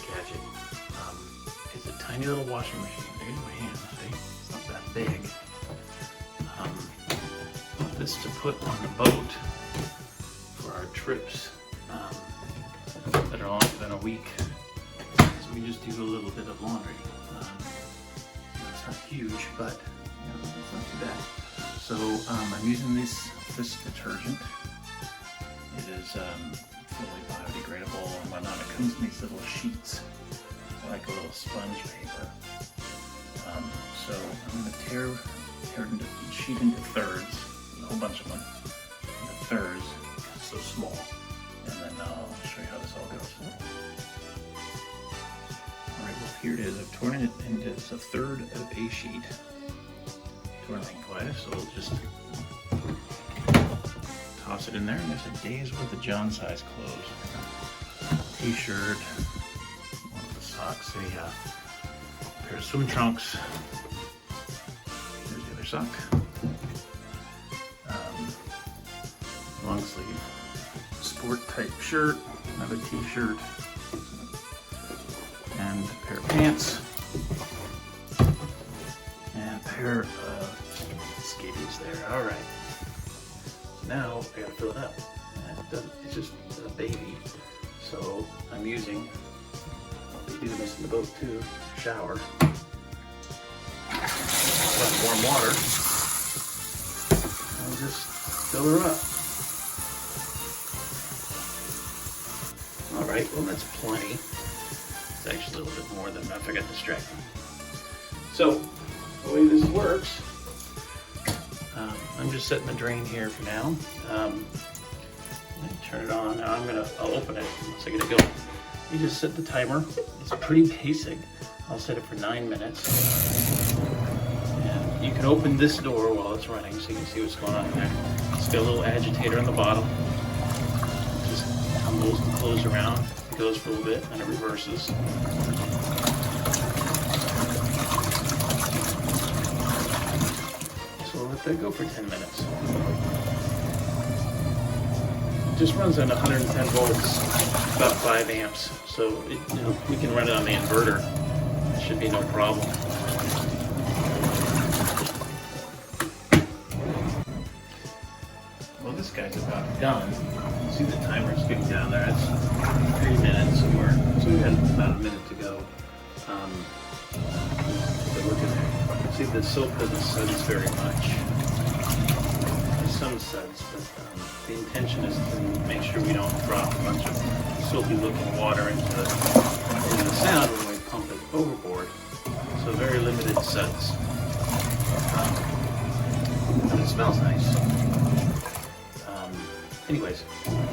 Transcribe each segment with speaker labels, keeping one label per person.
Speaker 1: gadget. It's a tiny little washing machine. There's my hand, see? It's not that big. This to put on the boat for our trips that are longer than a week. So we just do a little bit of laundry. It's not huge, but it's not too bad. So I'm using this detergent. It is fully biodegradable and whatnot. It comes in these little sheets, like a little sponge paper. So I'm going to tear each sheet into thirds, a whole bunch of them, into thirds, it's so small, and then I'll show you how this all goes. Alright, well here it is. I've torn it into a third of a sheet, torn lengthwise, so we'll just toss it in there, and there's a day's worth of John size clothes. T-shirt, one of the socks, a pair of swim trunks, there's the other sock, long sleeve sport type shirt, another t-shirt, and a pair of pants, and a pair of skivvies there. Alright. Now I gotta fill it up. And it's just a baby. So I'm using, I'll be doing this in the boat too, shower. Got warm water. And just fill her up. Alright, well that's plenty. It's actually a little bit more than enough. I got distracted. So, the way this works, I'm just setting the drain here for now. Turn it on. Now I'll open it once I get it going. You just set the timer. It's pretty basic. I'll set it for 9 minutes. And you can open this door while it's running so you can see what's going on in there. It's got a little agitator on the bottom. Just tumbles and close around. It goes for a little bit and it reverses. So we'll let that go for 10 minutes. It just runs on 110 volts, about 5 amps. So we can run it on the inverter. It should be no problem. Well, this guy's about done. You see the timer's getting down there. It's 3 minutes, so we got about a minute to go. So look at there. See, the soap doesn't suds very much. There's some suds, but the intention is to make sure we don't drop a bunch of soapy-looking water into the sound when we pump it overboard. So very limited suds. And it smells nice. Anyways,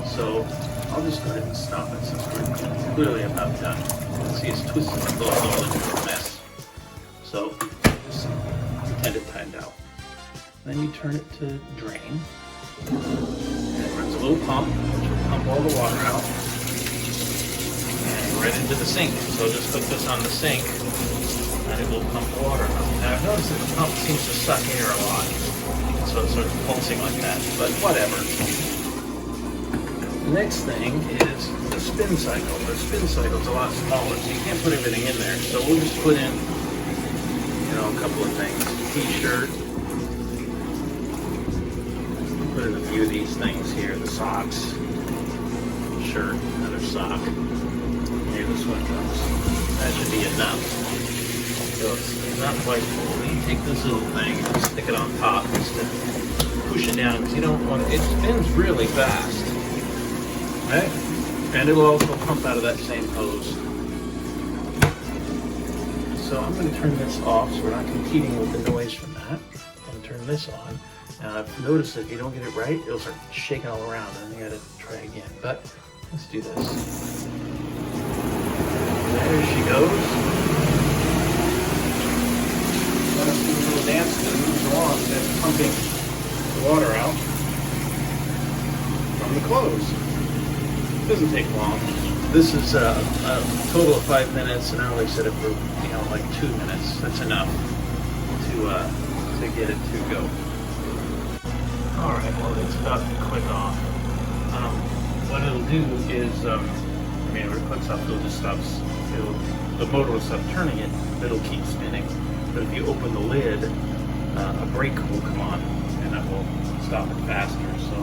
Speaker 1: so I'll just go ahead and stop it since we're clearly about done. See, it's twisted and goes all into a mess. So just pretend it timed out. Then you turn it to drain. And it runs a little pump, which will pump all the water out. And right into the sink. So just put this on the sink, and it will pump the water out. Now I've noticed that the pump seems to suck air a lot. So it starts pulsing like that, but whatever. The next thing is the spin cycle. The spin cycle is a lot smaller, so you can't put everything in there. So we'll just put in, a couple of things. T-shirt. Put in a few of these things here. The socks. Shirt. Another sock. Here, the swim trunks. That should be enough. So it's not quite full. You take this little thing and stick it on top just to push it down because you don't want it. It spins really fast. Right? And it will also pump out of that same hose. So I'm going to turn this off so we're not competing with the noise from that. I'm going to turn this on. Now I've noticed that if you don't get it right, it'll start shaking all around and you got to try again. But let's do this. There she goes. Let us do a little dance that moves along that's pumping the water out from the clothes. Doesn't take long. This is a total of 5 minutes, and I only set it for like 2 minutes. That's enough to get it to go. All right, well it's about to click off. What it'll do is mean, when it clicks up, it'll just stops. The motor will stop turning it, but it'll keep spinning. But if you open the lid, a brake will come on, and that will stop it faster. So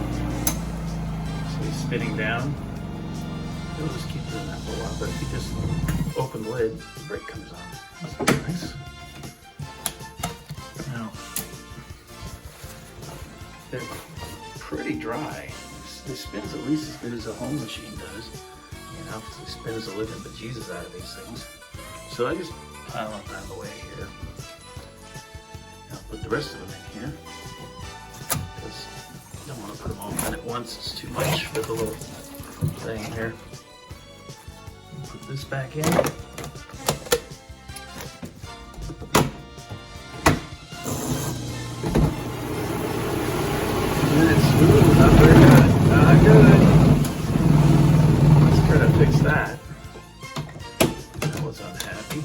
Speaker 1: he's spinning down. It'll just keep doing that for a while. But if you just open the lid, the brake comes on. That's pretty nice. Now, they're pretty dry. It spins at least as good as a home machine does. You know, it spins the living bejesus out of these things. So I just pile them out of the way here. I'll put the rest of them in here, because you don't want to put them all in at once. It's too much for the little thing here. Put this back in. Ooh, not very good. Not good. Let's try to fix that. That was unhappy.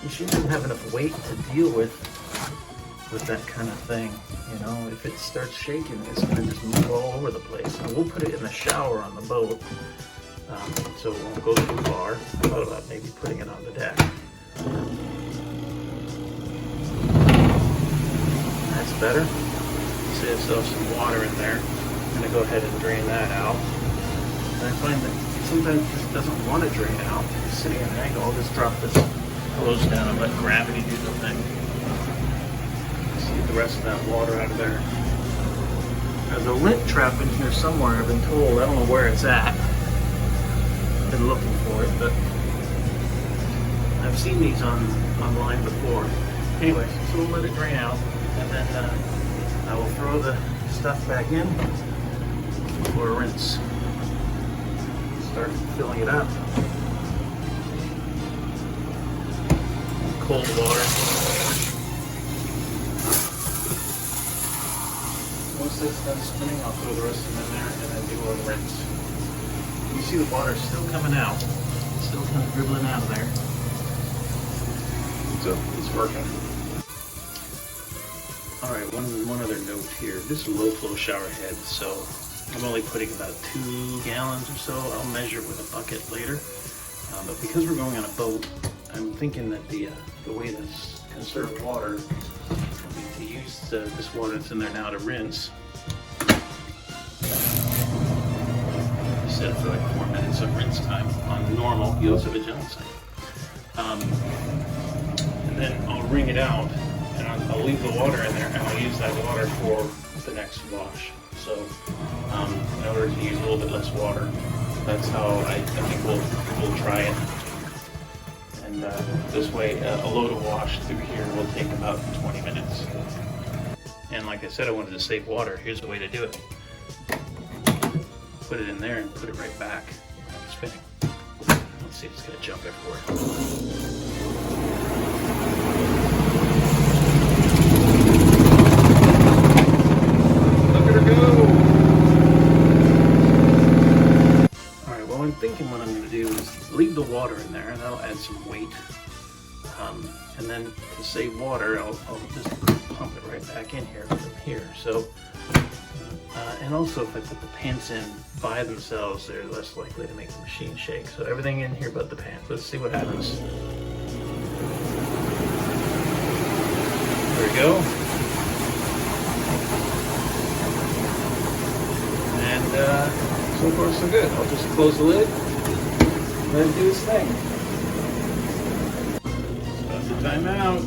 Speaker 1: The machine doesn't have enough weight to deal with that kind of thing. You know, if it starts shaking, it's going to just move all over the place. And we'll put it in the shower on the boat, so it won't go too far. I thought about maybe putting it on the deck. That's better. See, I still have some water in there. I'm going to go ahead and drain that out. And I find that sometimes it just doesn't want to drain out. It's sitting at an angle. I'll just drop this hose down and let gravity do the thing. See the rest of that water out of there. There's a lint trap in here somewhere, I've been told. I don't know where it's at. I've been looking for it, but I've seen these online before. Anyways, so we'll let it drain out, and then I will throw the stuff back in for a rinse. Start filling it up. Cold water. Once it's done spinning, I'll throw the rest of them in there and then do a rinse. You see the water still coming out. It's still kind of dribbling out of there. So it's working. Alright, one other note here. This is a low flow shower head, so I'm only putting about 2 gallons or so. I'll measure with a bucket later. But because we're going on a boat, I'm thinking that the way to conserve water will be to use this water that's in there now to rinse. Set it for like 4 minutes of rinse time on normal. You also have a gentle setting. And then I'll wring it out. And I'll leave the water in there, and I'll use that water for the next wash. So, in order to use a little bit less water, that's how I think we'll try it. And this way, a load of wash through here will take about 20 minutes. And like I said, I wanted to save water. Here's the way to do it. Put it in there and put it right back. Spinning. Let's see if it's going to jump everywhere. I'm thinking what I'm going to do is leave the water in there, and that'll add some weight. And then to save water, I'll just pump it right back in here from here. So, and also if I put the pants in by themselves, they're less likely to make the machine shake. So everything in here but the pants. Let's see what happens. There we go. And so far so good. I'll just close the lid and let it do its thing. It's about to time out.